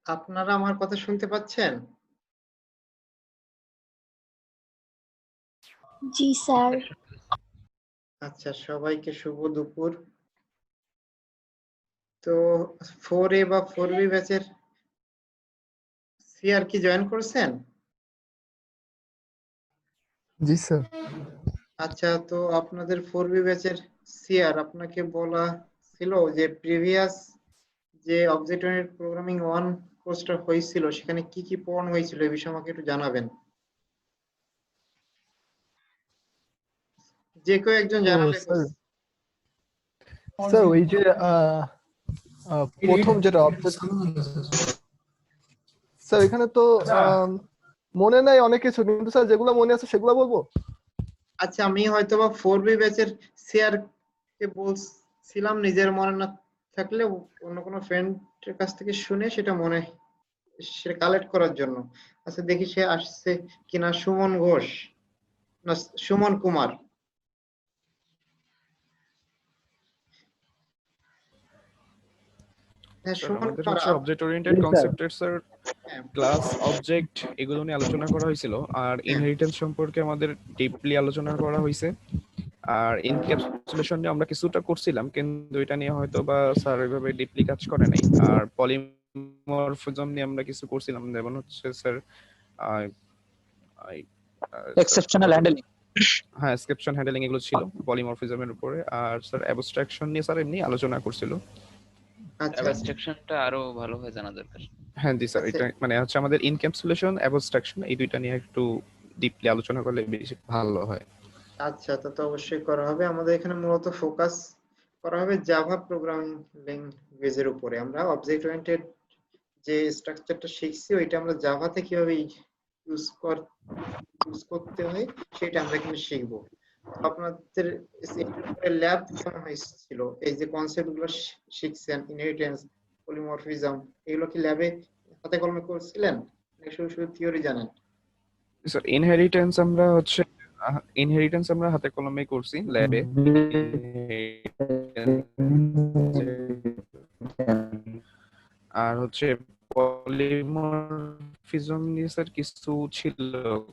আপনারা আমার কথা শুনতে পাচ্ছেন? জি স্যার। আচ্ছা, সবাইকে শুভ দুপুর। তো 4A বা 4B ব্যাচের সিআর কি জয়েন করেছেন? জি স্যার। আচ্ছা, তো আপনাদের 4B ব্যাচের সিআর আপনাকে বলা ছিল যে প্রিভিয়াস যে অবজেক্ট ওরিয়েন্টেড প্রোগ্রামিং 1 কোর্সটা হয়েছিল সেখানে কি কি পড়ানো হয়েছিল এই বিষয়ে আমাকে একটু জানাবেন। যে কেউ একজন জানালে স্যার ওই যে প্রথম যেটা অবজেক্ট স্যার এখানে তো মনে নাই অনেক কিছু, কিন্তু স্যার যেগুলো মনে আছে সেগুলো বলবো। আচ্ছা, আমি হয়তোবা 4B ব্যাচের সিআর কে বলছিলাম, নিজের মনে না থাকলে অন্য কোনো ফ্রেন্ডের কাছ থেকে শুনে সেটা কালেক্ট করার জন্য। আচ্ছা, দেখি সে আসছে কিনা। সুমন ঘোষ না সুমন কুমার? হ্যাঁ, স্যার সুমন আমাদের কুমার। হচ্ছে অবজেক্ট ওরিয়েন্টেড কনসেপ্টের স্যার হ্যাঁ, ক্লাস অবজেক্ট এগুলো নিয়ে আলোচনা করা হয়েছিল, আর ইনহেরিটেন্স সম্পর্কে আমাদের ডিপলি আলোচনা করা হয়েছে। আর ইনক্যাপসুলেশন নিয়ে আমরা কিছুটা করছিলাম, কিন্তু এটা নিয়ে হয়তো বা স্যার ওইভাবে ডিপলি কাজ করে নাই। আর পলিমরফিজম নিয়ে আমরা কিছু করছিলাম, যেমন হচ্ছে স্যার এক্সেপশনাল হ্যান্ডলিং। হ্যাঁ, এক্সেপশন হ্যান্ডলিং এগুলো ছিল পলিমরফিজমের উপরে। আর স্যার অ্যাবস্ট্রাকশন নিয়ে স্যার এমনি আলোচনা করছিল। আচ্ছা অ্যাবস্ট্রাকশনটা আরো ভালোভাবে জানা দরকার। হ্যাঁ জি স্যার, এটা মানে হচ্ছে আমাদের ইনক্যাপসুলেশন অ্যাবস্ট্রাকশন এই দুইটা নিয়ে একটু ডিপলি আলোচনা করলে বেশি ভালো হয়। আচ্ছা, তা তো অবশ্যই করা হবে। আমাদের এখানে মূলত ফোকাস করা হবে জাভা প্রোগ্রামিং ল্যাঙ্গুয়েজের উপরে। আমরা অবজেক্ট ওরিয়েন্টেড যে স্ট্রাকচারটা শিখছি ওইটা আমরা জাভাতে কিভাবে ইউজ করতে হয় সেটা আমরা এখানে শিখবো। আপনাদের ল্যাব কেমন হয়েছিল? এই যে কনসেপ্ট গুলো শিখছেন, ইনহেরিটেন্স, পলিমরফিজম, এগুলো কি ল্যাবে হাতে কলমে করছিলেন নাকি শুধু শুধু থিওরি জানেন? স্যার ইনহেরিটেন্স আমরা হাতে কলমে করছি ল্যাবে। আর হচ্ছে পলিমরফিজম নিয়ে স্যার কিছু ছিল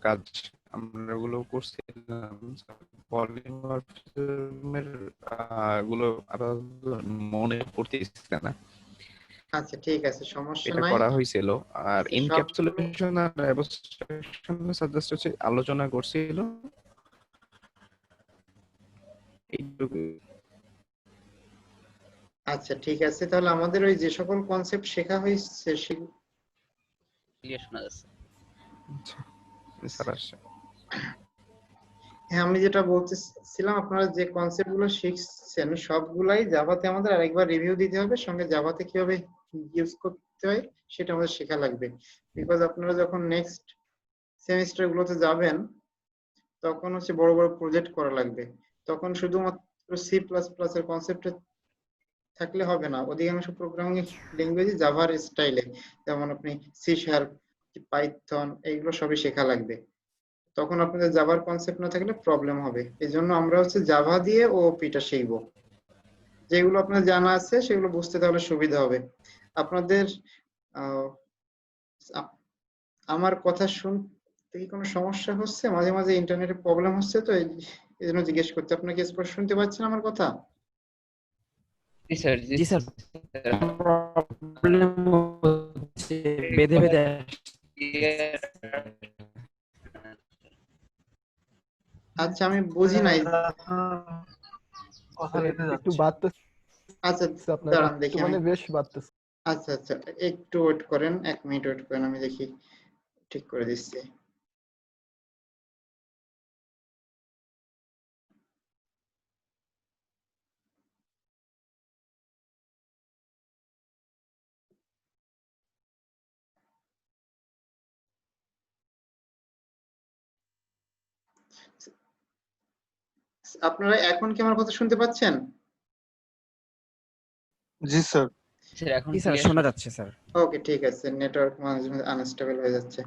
কাজ, আমরা ওগুলো করছিলাম। পলিমরফিজমের গুলো আবার মনে পড়তেছে না। আচ্ছা, ঠিক আছে, সমস্যা এটা নাই। করা হয়েছিল। আর সবগুলো ইনক্যাপসুলেশন আর অ্যাবস্ট্রাকশন সাজেস্ট হচ্ছে আলোচনা করছিল এইটুকু। আচ্ছা, ঠিক আছে, তাহলে আমাদের ওই যে সকল কনসেপ্ট শেখা হয়েছে ক্লিয়ার শোনা যাচ্ছে। স্যার আসছে। হ্যাঁ, আমি যেটা বলতেছিলাম, আপনারা যে কনসেপ্ট গুলো শিখছেন সবগুলাই জাভাতে আমাদের আরেকবার রিভিউ দিতে হবে, সঙ্গে জাভাতে কিভাবে ইউজ করতে হয় সেটা আমাদের শেখা লাগবে। বিকজ আপনারা যখন নেক্সট সেমিস্টার গুলোতে যাবেন তখন হচ্ছে বড় বড় প্রজেক্ট করা লাগবে। তখন শুধুমাত্র সি প্লাস প্লাস এর কনসেপ্টে থাকলে হবে না। অধিকাংশ প্রোগ্রামিং ল্যাঙ্গুয়েজ জাভার স্টাইলে, যেমন আপনি সি শার্প, পাইথন, এইগুলো সবই শেখা লাগবে। তখন আপনাদের জাভার কনসেপ্ট না থাকলে প্রবলেম হবে। এই জন্য আমরা হচ্ছে জাভা দিয়ে ওপিটা শিখবো। যেগুলো আপনার জানা আছে সেগুলো বুঝতে তাহলে সুবিধা হবে আপনাদের। আমার কথা শুনতে কি কোনো সমস্যা হচ্ছে? মাঝে মাঝে ইন্টারনেটে প্রবলেম হচ্ছে, তো এই জন্য জিজ্ঞেস করতে। আপনাকে স্পষ্ট শুনতে পাচ্ছেন আমার কথা? জি স্যার, জি স্যার, প্রবলেম হচ্ছে, বেঁধে বেঁধে আচ্ছা, আমি বুঝি নাই। একটু বাড়তেছে। আচ্ছা, আপনার দাঁড়ান দেখি আমি। মানে বেশ বাড়তেছে। আচ্ছা আচ্ছা, একটু ওয়েট করেন, 1 মিনিট ওয়েট করেন, আমি দেখি ঠিক করে দিচ্ছি। আপনারা এখন কি আমার কথা শুনতে পাচ্ছেন? জি স্যার। স্যার এখন জি স্যার clear শোনা যাচ্ছে স্যার। ওকে, ঠিক আছে, নেটওয়ার্ক মাঝে মাঝে আনস্টেবল হয়ে যাচ্ছে।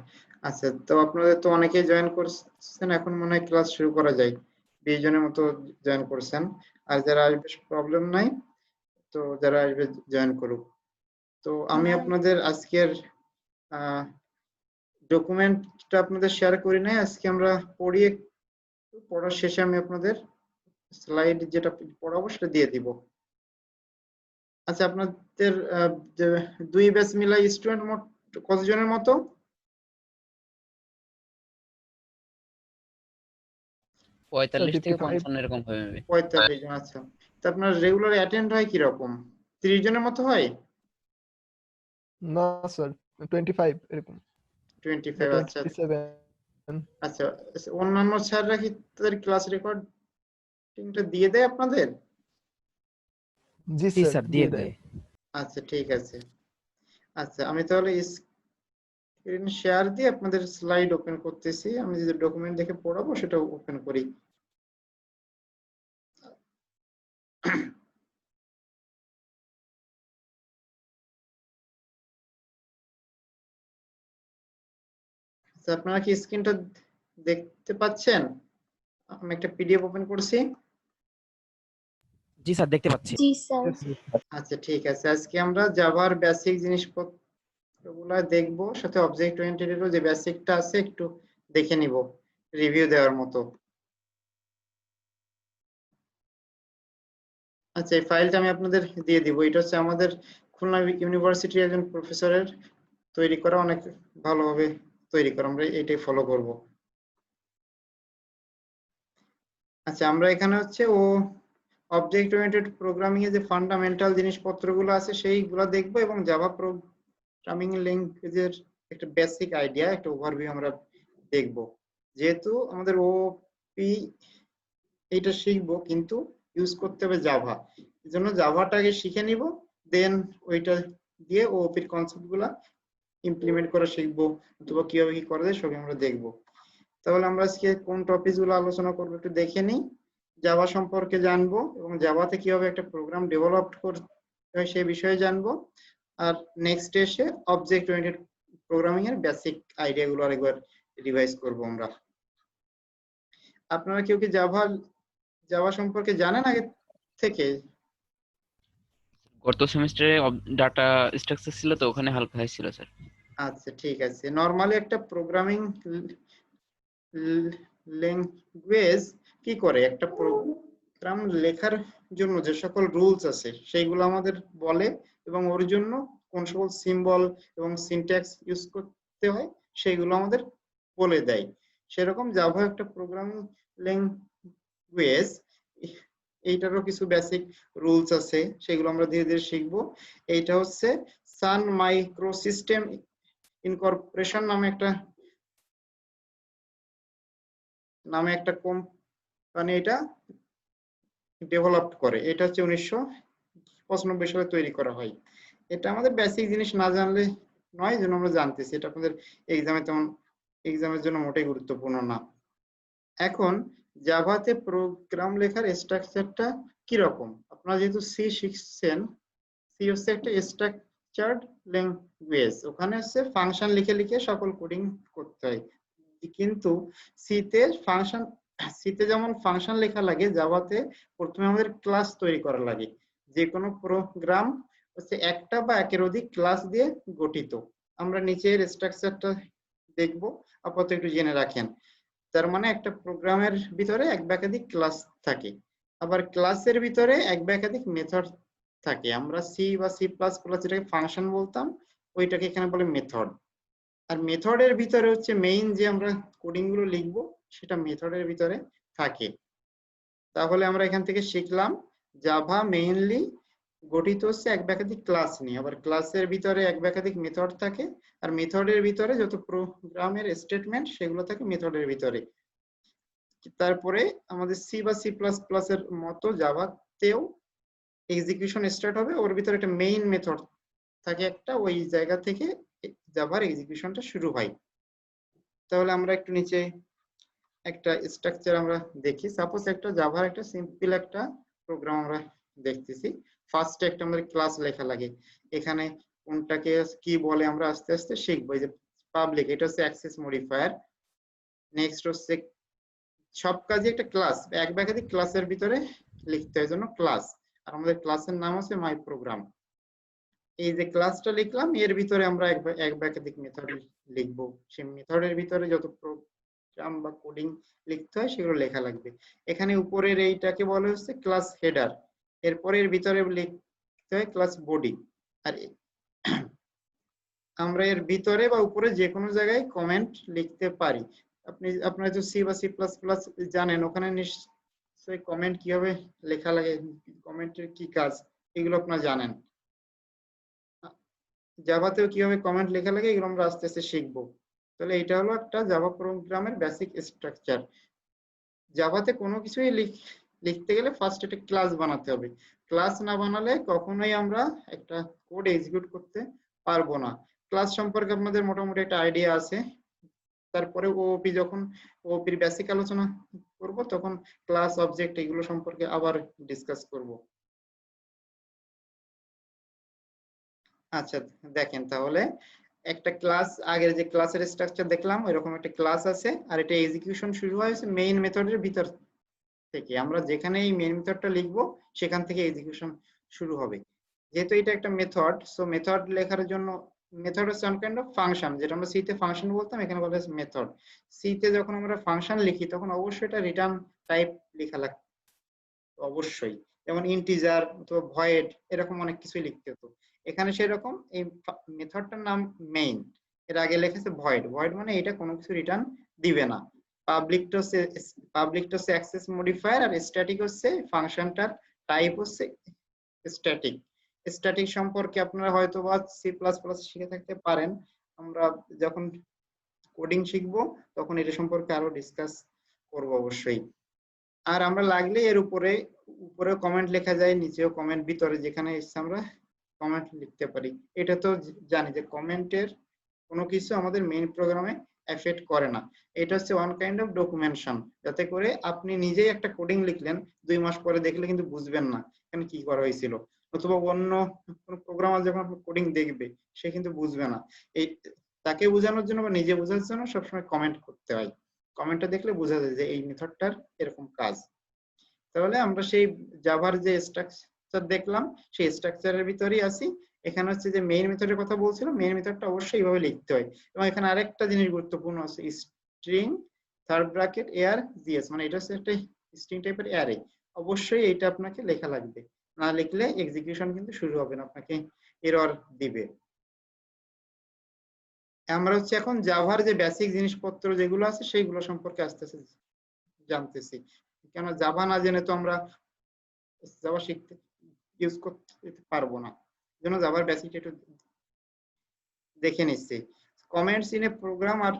আচ্ছা, তো আপনাদের তো অনেকেই জয়েন করছেন, এখন মনে হয় ক্লাস শুরু করা যায়। 20 জনের মতো জয়েন করছেন, আর যারা আসবে প্রবলেম নাই, তো যারা আসবে জয়েন করুক। তো আমি আপনাদের আজকের ডকুমেন্টটা আপনাদের শেয়ার করি নাই, আজকে আমরা পড়ার শেষে আমি আপনাদের স্লাইড যেটা পড়াবো সেটা দিয়ে দিব। আচ্ছা, আপনাদের যে 2 ব্যাচ মিলাই স্টুডেন্ট মোট কতজনের মতো? 45 থেকে 35 55 এরকম হবে maybe। 45 জন। আচ্ছা, তো আপনার রেগুলার অ্যাটেন্ড হয় কি রকম? 30 জনের মতো হয়? না স্যার 25 এরকম 25? আচ্ছা 27। আচ্ছা। অন্যান্য স্যাররা কি তাদের ক্লাস রেকর্ডিংটা দিয়ে দেয় আপনাদের? জি জি স্যার স্যার দিয়ে দিয়ে দেয়। দেয়। আচ্ছা, ঠিক আছে। আচ্ছা, আমি তাহলে স্ক্রিন শেয়ার দিয়ে আপনাদের স্লাইড ওপেন করতেছি। আমি যে ডকুমেন্ট দেখে পড়াবো সেটা ওপেন করি। আচ্ছা, আপনারা কি স্ক্রিনটা দেখতে পাচ্ছেন? আমি একটা পিডিএফ ওপেন করছি। জি স্যার দেখতে পাচ্ছি। জি স্যার। আচ্ছা, ঠিক আছে। আজকে আমরা জাভার বেসিক জিনিসপত্রগুলো দেখবো, সাথে অবজেক্ট ওরিয়েন্টেডেরও যে বেসিকটা আছে একটু দেখে নিব রিভিউ দেওয়ার মতো। আচ্ছা, এই ফাইলটা আমি আপনাদের দিয়ে দিব। এটা হচ্ছে আমাদের খুলনা ইউনিভার্সিটির একজন প্রফেসরের তৈরি করা, অনেক ভালোভাবে তৈরি করা, আমরা এটাই ফলো করব। আচ্ছা, আমরা এখানে হচ্ছে অবজেক্ট ওরিয়েন্টেড প্রোগ্রামিং এর যে ফান্ডামেন্টাল জিনিসপত্রগুলো আছে সেইগুলো দেখবো, এবং জাভা প্রোগ্রামিং ল্যাঙ্গুয়েজের একটা বেসিক আইডিয়া, একটা ওভারভিউ আমরা দেখব। যেহেতু আমাদের ওপি এটা শিখবো, কিন্তু ইউজ করতে হবে জাভা, এই জন্য জাভাটাকে শিখে নিব, দেন ওইটা দিয়ে ওপির কনসেপ্ট গুলা ইমপ্লিমেন্ট করা শিখবো, অথবা কিভাবে কি করা যায় সবই আমরা দেখবো। তাহলে আমরা আজকে কোন টপিক গুলো আলোচনা করবো একটু দেখে নিই। জাভা সম্পর্কে জানবো, এবং জাভাতে কিভাবে একটা প্রোগ্রাম ডেভেলপ করতে হয় সেই বিষয়ে জানবো। আর নেক্সট এসে অবজেক্ট ওরিয়েন্টেড প্রোগ্রামিং এর বেসিক আইডিয়া গুলো আরেকবার রিভাইজ করবো আমরা। আপনারা কেউ কি জাভা সম্পর্কে জানেন আগে থেকে? গত সেমিস্টারে ডাটা স্ট্রাকচার ছিল তো ওখানে হালকা হয়েছিল স্যার। আচ্ছা, ঠিক আছে। নরমালি একটা প্রোগ্রামিং ল্যাঙ্গুয়েজ কি করে, একটা প্রোগ্রাম লেখার জন্য যে সকল রুলস আছে সেইগুলো আমাদের বলে, এবং ওর জন্য কোন সকল সিম্বল এবং সিনট্যাক্স ইউজ করতে হয় সেইগুলো আমাদের বলে দেয়। সেরকম জাভা একটা প্রোগ্রামিং ল্যাঙ্গুয়েজ, এইটারও কিছু বেসিক রুলস আছে, সেগুলো আমরা ধীরে ধীরে শিখবো। এইটা হচ্ছে সান মাইক্রোসিস্টেম ইনকর্পোরেশন নামে একটা কোম্পানি এটা ডেভেলপ করে। এটা হচ্ছে 1995 সালে তৈরি করা হয়। এটা আমাদের বেসিক জিনিস না জানলে নয়, যেন আমরা জানতেছি, এটা আপনাদের এক্সামের জন্য মোটেই গুরুত্বপূর্ণ না। এখন জাভাতে প্রোগ্রাম লেখার স্ট্রাকচারটা কি রকম? আপনারা যেহেতু সি শিখছেন, সি হচ্ছে একটা স্ট্রাকচার্ড ল্যাঙ্গুয়েজ, ওখানে হচ্ছে ফাংশন লিখে লিখে সকল কোডিং করতে হয়। কিন্তু সিতে যেমন ফাংশন লেখা লাগে, জাভাতে প্রথমে আমাদের ক্লাস তৈরি করা লাগে। যে কোনো প্রোগ্রাম হচ্ছে একটা বা একের অধিক ক্লাস দিয়ে গঠিত। আমরা নিচের স্ট্রাকচারটা দেখবো, আপাতত একটু জেনে রাখেন। তার মানে একটা প্রোগ্রামের ভিতরে এক বা একাধিক ক্লাস থাকে, আবার ক্লাসের ভিতরে এক বা একাধিক মেথড থাকে। আমরা সি বা সি প্লাস প্লাস যেটাকে ফাংশন বলতাম, ওইটাকে এখানে বলে মেথড। আর মেথডের ভিতরে হচ্ছে মেইন যে আমরা কোডিং গুলো লিখবো সেটা মেথডের ভিতরে থাকে। তাহলে আমরা এখান থেকে শিখলাম জাভা মেইনলি গঠিত হচ্ছে এক বা একাধিক ক্লাস নিয়ে, আবার ক্লাসের ভিতরে এক বা একাধিক মেথড থাকে, আর মেথডের ভিতরে যত প্রোগ্রামের স্টেটমেন্ট সেগুলো থাকে মেথডের ভিতরে। তারপরে আমাদের সি বা সি প্লাস প্লাস এর মতো জাভাতেও এক্সিকিউশন স্টার্ট হবে, ওর ভিতরে একটা মেইন মেথড থাকে একটা, ওই জায়গা থেকে জাভার এক্সিকিউশনটা শুরু হয়। তাহলে আমরা একটু নিচে একটা স্ট্রাকচার আমরা দেখি। সাপোজ একটা জাভার একটা সিম্পল একটা প্রোগ্রাম আমরা দেখতেছি। ফার্স্টে একটা আমাদের ক্লাস লেখা লাগে। এখানে কোনটাকে কি বলে আমরা আস্তে আস্তে শিখবো। এই যে পাবলিক, এটা হচ্ছে অ্যাক্সেস মডিফায়ার। নেক্সট হচ্ছে সব কাজে একটা ক্লাস, এক বা একাধিক ক্লাসের ভিতরে লিখতে হয় জন্য ক্লাস। আর আমাদের ক্লাসের নাম হচ্ছে মাই প্রোগ্রাম। এই যে ক্লাসটা লিখলাম, এর ভিতরে আমরা এক বা একাধিক মেথড লিখবো। সেই মেথডের ভিতরে যত প্রোগ্রাম বা কোডিং লিখতে হয় সেগুলো লেখা লাগবে। এখানে উপরের এইটাকে বলা হচ্ছে ক্লাস হেডার। এরপরে এর ভিতরে লিখতে হয় ক্লাস বডি। আর আমরা এর ভিতরে বা উপরে যে কোনো জায়গায় কমেন্ট লিখতে পারি। আপনারা তো সি বা সি প্লাস প্লাস জানেন, ওখানে নিশ্চয়ই কমেন্ট কিভাবে লেখা লাগে, কমেন্টের কি কাজ, এগুলো আপনারা জানেন। জাভাতেও কিভাবে কমেন্ট লেখা লাগে এগুলো আমরা আস্তে আস্তে শিখবো। তাহলে এটা হলো একটা জাভা প্রোগ্রামের বেসিক স্ট্রাকচার। জাভাতে কোনো কিছুই লিখতে গেলে ফার্স্ট একটা ক্লাস বানাতে হবে। ক্লাস না বানালে কখনোই আমরা একটা কোড এক্সিকিউট করতে পারবো না। ক্লাস সম্পর্কে আপনাদের মোটামুটি একটা আইডিয়া আছে। তারপরে ওপি, যখন ওপির বেসিক আলোচনা করব তখন ক্লাস অবজেক্ট এগুলো সম্পর্কে আবার ডিসকাস করব। আচ্ছা দেখেন, তাহলে একটা ক্লাস, আগের যে ক্লাসের স্ট্রাকচার দেখলাম এরকম একটা ক্লাস আছে, আর এটা এক্সিকিউশন শুরু হয়েছে মেইন মেথডের ভিতর থেকে। আমরা যেখানে এই মেইন মেথডটা লিখবো সেখান থেকে এক্সিকিউশন শুরু হবে। যেহেতু এটা একটা মেথড, সো মেথড লেখার জন্য মেথড হচ্ছে ওয়ান কাইন্ড অফ ফাংশন, যেটা আমরা সিতে ফাংশন বলতাম, এখানে বলা হচ্ছে মেথড। সিতে যখন আমরা ফাংশন লিখি তখন অবশ্যই এটা রিটার্ন টাইপ লেখা লাগবে অবশ্যই, যেমন ইন্টিজার অথবা ভয়েড এরকম অনেক কিছুই লিখতে হতো। এখানে সেরকম এই মেথডটার নাম মেইন, এর আগে লেখেছে ভয়েড। ভয়েড মানে এটা কোনো কিছু রিটার্ন দিবে না। পাবলিকটা হচ্ছে অ্যাক্সেস মডিফায়ার, আর স্ট্যাটিক হচ্ছে ফাংশনটার টাইপ হচ্ছে স্ট্যাটিক। স্ট্যাটিক সম্পর্কে আপনারা হয়তো বা সি প্লাস প্লাস শিখে থাকতে পারেন। আমরা যখন কোডিং শিখবো তখন এটা সম্পর্কে আরো ডিসকাস করব অবশ্যই। আর আমরা লাগলে এর উপরে কমেন্ট লেখা যায়, নিচেও কমেন্ট, ভিতরে যেখানে ইচ্ছা আমরা কমেন্ট লিখতে পারি। এটা তো জানি যে কমেন্টের কোনো কিছু আমাদের মেইন প্রোগ্রামে এফেক্ট করে না। এটা হচ্ছে ওয়ান কাইন্ড অফ ডকুমেন্টেশন, যাতে করে আপনি নিজেই একটা কোডিং লিখলেন, 2 মাস পরে দেখলে কিন্তু বুঝবেন না এখানে কি করা হয়েছিল, অথবা অন্য কোনো প্রোগ্রামার যখন কোডিং দেখবে সে কিন্তু বুঝবে না। এই তাকে বোঝানোর জন্য বা নিজে বোঝার জন্য সবসময় কমেন্ট করতে হয়। কমেন্টটা দেখলে বোঝা যায় যে এই মেথডটার এরকম কাজ। তাহলে আমরা সেই জাভার যে স্ট্রাকচার দেখলাম সেই স্ট্রাকচারের ভিতরেই আছি। এখানে হচ্ছে যে মেইন মেথডের কথা বলছিলাম, মেইন মেথডটা অবশ্যই এইভাবে লিখতে হয়। এবং এখানে আরেকটা জিনিস গুরুত্বপূর্ণ আছে, string third bracket air GS, মানে এটা হচ্ছে একটা স্ট্রিং টাইপের অ্যারে। অবশ্যই এটা আপনাকে লেখা লাগবে, না লিখলে এক্সিকিউশন কিন্তু শুরু হবে না, আপনাকে এরর দিবে। আমরা হচ্ছে এখন জাভার যে বেসিক জিনিসপত্র যেগুলো আছে সেইগুলো সম্পর্কে আস্তে আস্তে জানতেছি। কেন জাভা না জেনে তো আমরা জাভা শিখতে ইউজ করতে পারবো না, জন্য জাভার বেসিকটা একটু দেখে নিচ্ছি। Comments in a program are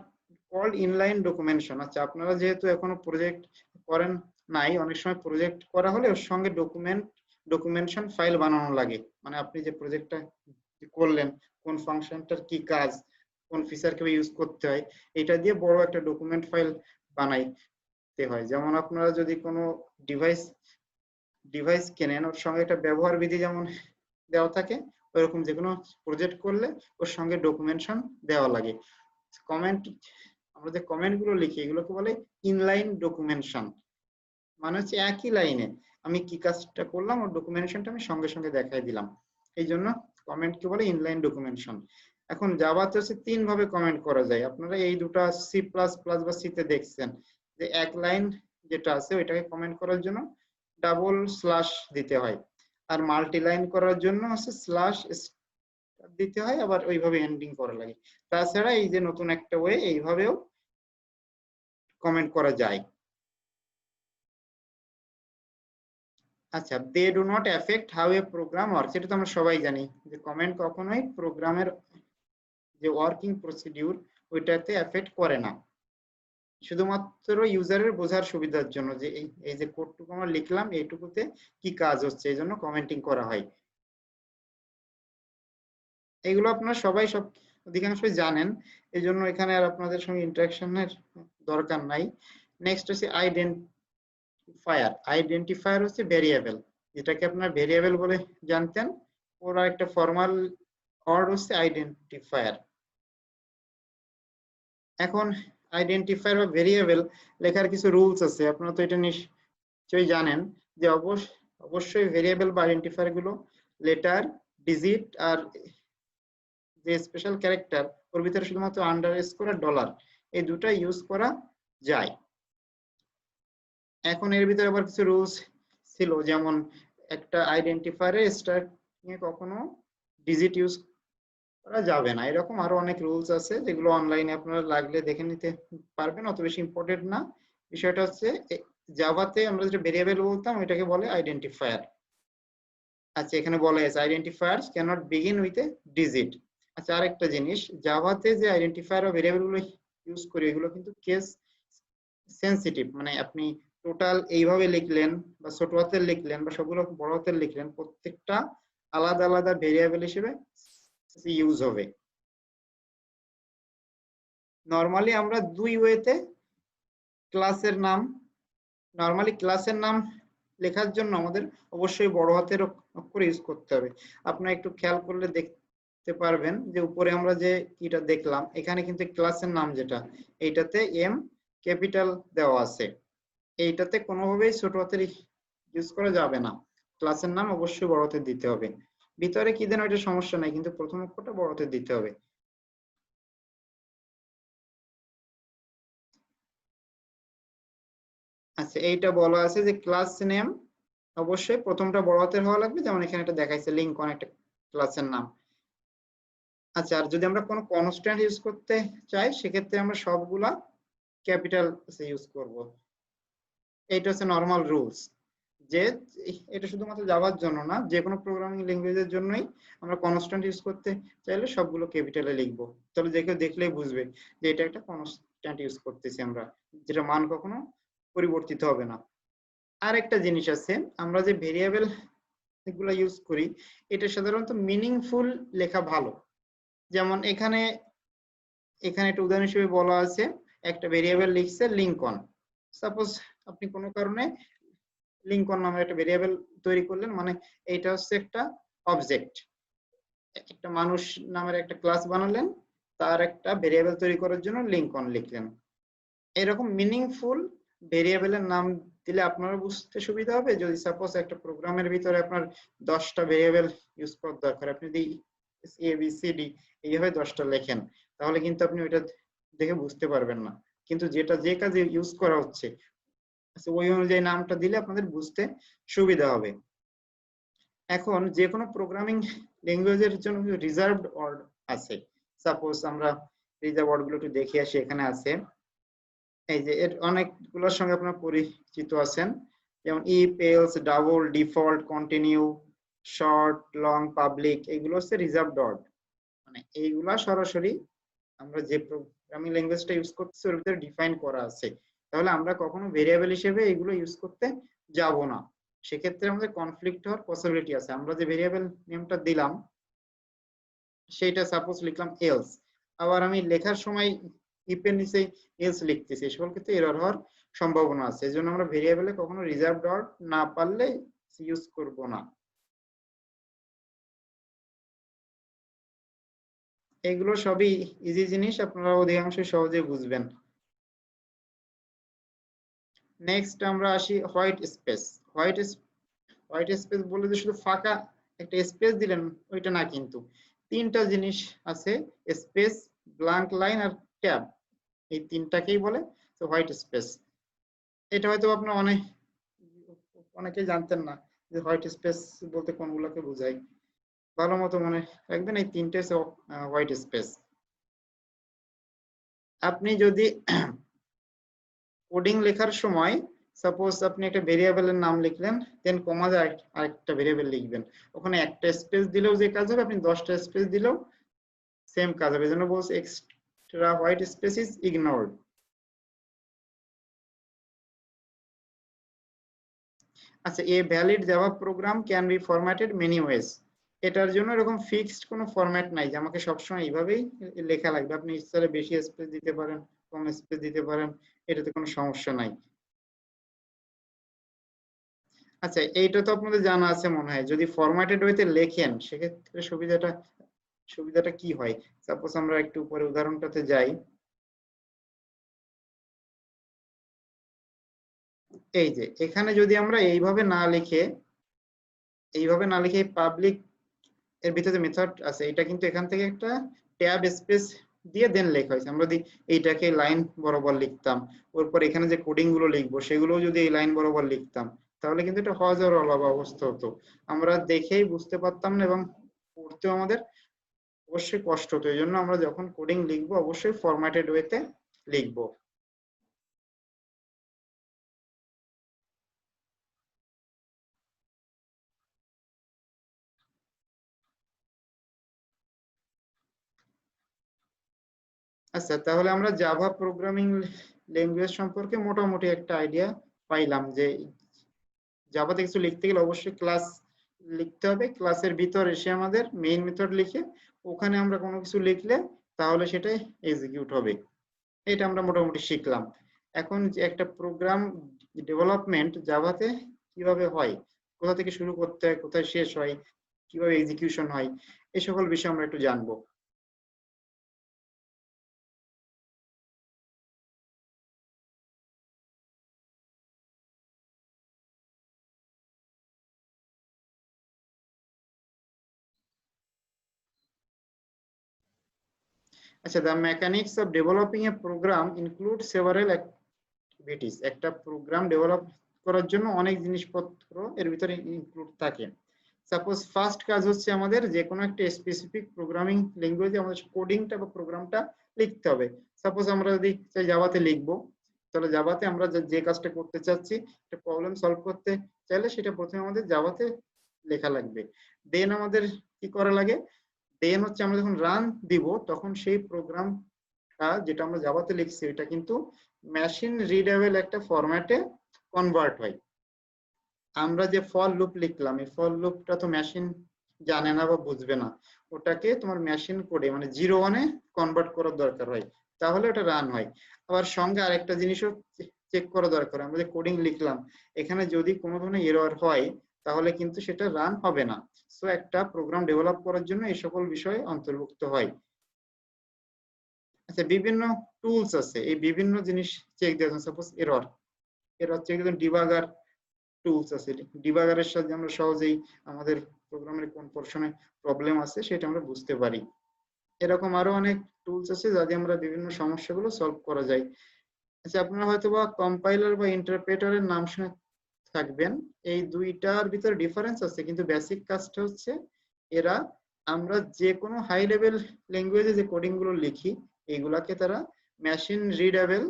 called inline documentation. আচ্ছা, আপনারা যেহেতু এখনো প্রজেক্ট করেন নাই, অনেক সময় প্রজেক্ট করা হলে ওর সঙ্গে ডকুমেন্টেশন ফাইল বানানো লাগে। মানে আপনি যে প্রজেক্টটা করলেন, কোন ফাংশনটার কি কাজ, কোন ফিচার কিভাবে ইউজ করতে হয়, এটা দিয়ে বড় একটা ডকুমেন্ট ফাইল বানাইতে হয়। যেমন আপনারা যদি কোনো ডিভাইস কেনেন, ওর সঙ্গে একটা ব্যবহার বিধি যেমন দেওয়া থাকে, ওইরকম যে কোনো প্রজেক্ট করলে ওর সঙ্গে ডকুমেন্টেশন দেওয়া লাগে। কমেন্ট, আমরা যে কমেন্ট গুলো লিখি এগুলোকে বলে ইনলাইন ডকুমেন্টেশন। মানে হচ্ছে একই লাইনে আমি কি কাজটা করলাম ওর ডকুমেন্টেশনটা আমি সঙ্গে সঙ্গে দেখাই দিলাম, এই জন্য কমেন্টকে বলে ইনলাইন ডকুমেন্টেশন। এখন জাভাতে হচ্ছে 3 ভাবে কমেন্ট করা যায়। আপনারা এই দুটো সি প্লাস প্লাস বা সিতে দেখছেন যে এক লাইন যেটা আছে ওইটাকে কমেন্ট করার জন্য ডাবল স্ল্যাশ দিতে হয়, আর মাল্টি লাইন করার জন্য হচ্ছে স্ল্যাশ দিতে হয়, আবার ওইভাবে এন্ডিং করা লাগে। তাছাড়া এই যে নতুন একটা ওয়ে, এইভাবেও কমেন্ট করা যায়। আচ্ছা, they do not affect how a program works. এটা তো আমরা সবাই জানি যে কমেন্ট কখনোই প্রোগ্রামের যে ওয়ার্কিং প্রসিডিউর ওইটাতে এফেক্ট করে না, শুধুমাত্র ইউজারের বোঝার সুবিধার জন্য যে এই যে কোডটুকু আমরা লিখলাম এইটুকুতে কি কাজ হচ্ছে, এই জন্য কমেন্টিং করা হয়। এগুলো আপনারা সবাই অধিকাংশই জানেন, এই জন্য এখানে আর আপনাদের সঙ্গে ইন্টারাকশনের দরকার নাই। নেক্সট হচ্ছে আইডেন্টিফায়ার। আইডেন্টিফায়ার হচ্ছে ভেরিয়েবল। যেটাকে আপনার ভেরিয়েবল বলে জানতেন, ওর একটা ফর্মাল ওয়ার্ড হচ্ছে আইডেন্টিফায়ার। এখন আইডেন্টিফায়ার বা ভেরিয়েবল লেখার কিছু রুলস আছে, আপনারা তো এটা নিশ্চয়ই জানেন যে অবশ্যই ভেরিয়েবল বা আইডেন্টিফায়ার গুলো লেটার, ডিজিট আর যে স্পেশাল ক্যারেক্টার ওর ভিতরে শুধুমাত্র আন্ডারস্কোর আর ডলার এই দুটা ইউজ করা যায়। এখন এর ভিতরে আবার কিছু রুলস ছিল, যেমন একটা আইডেন্টিফায়ারের স্টার্টিং এ কখনো ডিজিট ইউজ করা যাবে না। এরকম আরো অনেক রুলস আছে যেগুলো অনলাইনে আপনারা লাগলে দেখে নিতে পারবেন, অত বেশি ইম্পর্টেন্ট না। বিষয়টা হচ্ছে জাভাতে আমরা যেটা ভেরিয়েবল বলতাম ওইটাকে বলে আইডেন্টিফায়ার। আচ্ছা, এখানে বলা আছে identifiers cannot begin with a digit. আচ্ছা, আরেকটা জিনিস, জাভাতে যে আইডেন্টিফায়ার বা ভেরিয়েবল গুলো ইউজ করি এগুলো কিন্তু কেস সেনসিটিভ, মানে আপনি টোটাল এইভাবে লিখলেন বা ছোট হাতের লিখলেন বা সবগুলো বড় হাতের লিখলেন, প্রত্যেকটা আলাদা আলাদা ভেরিয়েবল হিসেবে ইউজ হবে। নরমালি আমরা দুই ওয়েতে ক্লাসের নাম লেখার জন্য আমাদের অবশ্যই বড় হাতের অক্ষর ইউজ করতে হবে। আপনারা একটু খেয়াল করলে দেখতে পারবেন যে উপরে আমরা যে কিটা দেখলাম এখানে কিন্তু ক্লাসের নাম যেটা এইটাতে এম ক্যাপিটাল দেওয়া আছে, এইটাতে কোনোভাবেই ছোট হাতের ইউজ করা যাবে না। ক্লাসের নাম অবশ্যই বড় হাতের দিতে হবে। ভিতরে কি দেন ওইটা সমস্যা নাই, কিন্তু প্রথম অক্ষরটা বড় হাতের দিতে হবে। আচ্ছা, এইটা বলা আছে যে ক্লাস নেম অবশ্যই প্রথমটা বড় হাতের হওয়া লাগবে, যেমন এখানে এটা দেখাইছে লিঙ্কন একটা ক্লাসের নাম। আচ্ছা, আর যদি আমরা কোনো কনস্ট্যান্ট ইউজ করতে চাই সেক্ষেত্রে আমরা সবগুলা ক্যাপিটাল ইউজ করব। এইটা হচ্ছে নরমাল রুলস, যে এটা শুধুমাত্র জাভার জন্য না, যে কোনো প্রোগ্রামিং ল্যাঙ্গুয়েজের জন্যই আমরা কনস্ট্যান্ট ইউজ করতে চাইলে সবগুলো ক্যাপিটালে লিখবো, তাহলে যে কেউ দেখলেই বুঝবে যে এটা একটা কনস্ট্যান্ট ইউজ করতেছি আমরা, যেটা মান কখনো পরিবর্তিত হবে না। আর একটা জিনিস আছে, আমরা যে ভেরিয়েবল এগুলো ইউজ করি এটা সাধারণত মিনিংফুল লেখা ভালো। যেমন এখানে একটা উদাহরণ হিসেবে বলা আছে একটা ভেরিয়েবল লিখছে লিঙ্কন। সাপোজ আপনি কোনো কারণে লিঙ্কন নামের একটা ভেরিয়েবল তৈরি করলেন, মানে এইটা হচ্ছে একটা অবজেক্ট, একটা মানুষ নামের একটা ক্লাস বানালেন, তার একটা ভেরিয়েবল তৈরি করার জন্য লিঙ্কন লিখলেন। এরকম মিনিংফুল ভেরিয়েবলের নাম দিলে আপনারা বুঝতে সুবিধা হবে। যদি সাপোজ একটা প্রোগ্রামের ভিতরে আপনার 10টা ভেরিয়েবল ইউজ করার দরকার, আপনি যদি এ বি সি ডি এইভাবে 10টা লেখেন তাহলে কিন্তু আপনি ওইটা দেখে বুঝতে পারবেন না, কিন্তু যেটা যে কাজে ইউজ করা হচ্ছে ওই অনুযায়ী নামটা দিলে আপনাদের বুঝতে সুবিধা হবে। এখন যে কোনো প্রোগ্রামিং ল্যাঙ্গুয়েজের জন্য রিজার্ভড ওয়ার্ড আছে। সাপোজ আমরা রিজার্ভ ওয়ার্ড গুলো একটু দেখে আসি, এখানে আছে এই যে এর অনেকগুলোর সঙ্গে আপনারা পরিচিত আছেন, যেমন if, else, double, default, continue, short, long, public, এগুলো হচ্ছে রিজার্ভড ওয়ার্ড। মানে এইগুলা সরাসরি আমরা যে প্রোগ্রামিং ল্যাঙ্গুয়েজটা ইউজ করতেছি ওর ভিতরে ডিফাইন করা আছে, তাহলে আমরা কখনো ভেরিয়েবল হিসেবে এগুলো ইউজ করতে যাব না। সেক্ষেত্রে আমাদের কনফ্লিক্ট হওয়ার পসিবিলিটি আছে। আমরা যে ভেরিয়েবল নেমটা দিলাম সেইটা সাপোজ লিখলাম এলস, আবার আমি লেখার সময় ইফের নিচে এলস লিখতেছি, সকল ক্ষেত্রে এরর হওয়ার সম্ভাবনা আছে। এই জন্য আমরা ভেরিয়েবলে কখনো রিজার্ভড ওয়ার্ড না পারলে ইউজ করব না। এগুলো সবই ইজি জিনিস, আপনারা অধিকাংশ সহজে বুঝবেন। নেক্সট আমরা আসি হোয়াইট স্পেস। হোয়াইট স্পেস বলে যে শুধু ফাঁকা একটা স্পেস দিলেন ওইটা না, কিন্তু তিনটা জিনিস আছে, স্পেস, ব্ল্যাঙ্ক লাইন আর ট্যাব, এই তিনটাকেই বলে তো হোয়াইট স্পেস। এটা হয়তো আপনার অনেকেই জানতেন না যে হোয়াইট স্পেস বলতে কোনগুলোকে বোঝায়। ভালো মতো মনে রাখবেন এই তিনটে হোয়াইট স্পেস। আপনি যদি কোডিং লেখার সময় সাপোজ আপনি একটা ভেরিয়েবলের নাম লিখলেন, দেন কমা দিয়ে আরেকটা ভেরিয়েবল লিখবেন, ওখানে একটা স্পেস দিলেও যে কাজ হবে, আপনি 10টা স্পেস দিলেও সেম কাজ হবে। এজন্য বলছে extra white space is ignored. আচ্ছা, a valid Java program can be formatted many ways. এটার জন্য এরকম ফিক্সড কোনো ফরম্যাট নাই যে আমাকে সবসময় এইভাবেই লেখা লাগবে। আপনি ইচ্ছা বেশি স্পেস দিতে পারেন, কম স্পেস দিতে পারেন, এটাতে কোনো সমস্যা নাই। আচ্ছা, এইটা তো আপনাদের জানা আছে মনে হয়। যদি ফরম্যাটেড ওয়েতে লেখেন সেক্ষেত্রে সুবিধাটা কি হয়? সাপোজ আমরা একটু উপরে উদাহরণটাতে যাই। এই যে এখানে যদি আমরা এইভাবে না লিখে পাবলিক এর ভিতরে মেথড আছে, এটা কিন্তু এখান থেকে একটা ট্যাব স্পেস দিয়ে দেন লেখা হয়েছে। আমরা যদি এইটাকে লাইন বরাবর লিখতাম, ওরপর এখানে যে কোডিং গুলো লিখবো সেগুলো যদি এই লাইন বরাবর লিখতাম, তাহলে কিন্তু এটা হজর অলব অবস্থা হতো। আমরা দেখেই বুঝতে পারতাম না এবং পড়তেও আমাদের অবশ্যই কষ্ট হতো। এই জন্য আমরা যখন কোডিং লিখবো অবশ্যই ফরম্যাটেড ওয়েতে লিখবো। আচ্ছা, তাহলে আমরা জাভা প্রোগ্রামিং ল্যাঙ্গুয়েজ সম্পর্কে মোটামুটি একটা আইডিয়া পাইলাম যে জাভাতে কিছু লিখতে গেলে অবশ্যই ক্লাস লিখতে হবে। ক্লাসের ভিতর এসে আমাদের মেইন মেথড লিখে ওখানে আমরা কোনো কিছু লিখলে তাহলে সেটাই এক্সিকিউট হবে। এটা আমরা মোটামুটি শিখলাম। এখন যে একটা প্রোগ্রাম ডেভেলপমেন্ট জাভাতে কিভাবে হয়, কোথা থেকে শুরু করতে হয়, কোথায় শেষ হয়, কিভাবে এক্সিকিউশন হয়, এই সকল বিষয় আমরা একটু জানবো। আচ্ছা, the mechanics of developing a program include several activities. একটা প্রোগ্রাম ডেভেলপ করার জন্য অনেক জিনিসপত্র এর ভিতরে ইনক্লুড থাকে। সাপোজ ফার্স্ট কাজ হচ্ছে আমাদের যে কোনো একটা স্পেসিফিক প্রোগ্রামিং ল্যাঙ্গুয়েজে আমাদের কোডিংটা বা প্রোগ্রামটা লিখতে হবে। সাপোজ আমরা যদি চাই জাভাতে লিখবো, তাহলে জাভাতে আমরা যে কাজটা করতে চাচ্ছি, একটা প্রবলেম সলভ করতে চাইলে সেটা প্রথমে আমাদের জাভাতে লেখা লাগবে। দেন আমাদের কি করা লাগে, দেন হচ্ছে আমরা যখন রান দিব তখন সেই প্রোগ্রামটা যেটা আমরা জাভাতে লিখছি এটা কিন্তু মেশিন রিডেবল একটা ফরম্যাটে কনভার্ট হয়। আমরা যে ফর লুপ লিখলাম, এই ফর লুপটা তো মেশিন জানে না বা বুঝবে না, ওটাকে তোমার মেশিন কোডে মানে 0-1-এ কনভার্ট করার দরকার হয়, তাহলে ওটা রান হয়। আবার সঙ্গে আরেকটা জিনিসও চেক করা দরকার, আমরা যে কোডিং লিখলাম এখানে যদি কোনো ধরনের এরর হয় তাহলে কিন্তু সেটা রান হবে না। সো একটা প্রোগ্রাম ডেভেলপ করার জন্য এই সকল বিষয় অন্তর্ভুক্ত হয়। আচ্ছা, বিভিন্ন টুলস আছে, এই বিভিন্ন জিনিস চেক দেওয়া। সাপোজ এরর চেক দেওয়া, ডিবাগার টুলস আছে, ডিবাগারের সাথে আমরা সহজেই আমাদের প্রোগ্রামের কোন পোরশনে প্রবলেম আছে সেটা আমরা বুঝতে পারি। এরকম আরো অনেক টুলস আছে যা দিয়ে আমরা বিভিন্ন সমস্যাগুলো সলভ করা যায়। আচ্ছা, আপনারা হয়তোবা কম্পাইলার বা ইন্টারপ্রেটারের নাম শুনে থাকবেন। এই দুইটার ভিতরে ডিফারেন্স আছে, কিন্তু বেসিক কাজটা হচ্ছে এরা আমরা যে কোনো হাই লেভেল ল্যাঙ্গুয়েজে যে কোডিং গুলো লিখি এইগুলাকে তারা মেশিন রিডেবল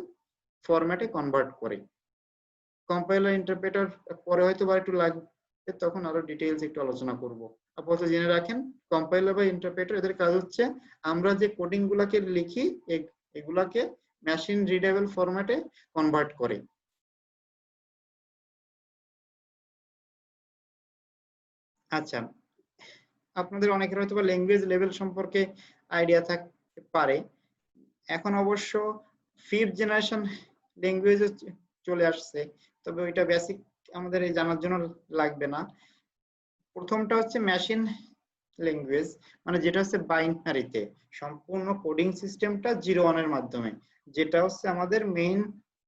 ফরম্যাটে কনভার্ট করে। কম্পাইলার ইন্টারপ্রেটার পরে হয়তো বা একটু লাগবে, তখন আরো ডিটেইলস একটু আলোচনা করব। আপাতত জেনে রাখেন কম্পাইলার বা ইন্টারপ্রেটার এদের কাজ হচ্ছে আমরা যে কোডিং গুলাকে লিখি এগুলাকে মেশিন রিডেবল ফরম্যাটে কনভার্ট করে। আচ্ছা, আপনাদের অনেকের হয়তো বা ল্যাঙ্গুয়েজ লেভেল সম্পর্কে আইডিয়া থাকতে পারে। এখন অবশ্য 5th জেনারেশন ল্যাঙ্গুয়েজ চলে আসছে, তবে ওইটা বেসিক আমাদের এই জানার জন্য লাগবে না। প্রথমটা হচ্ছে মেশিন ল্যাঙ্গুয়েজ, মানে যেটা হচ্ছে বাইনারিতে সম্পূর্ণ কোডিং সিস্টেমটা 0-1 এর মাধ্যমে, যেটা হচ্ছে আমাদের মেইন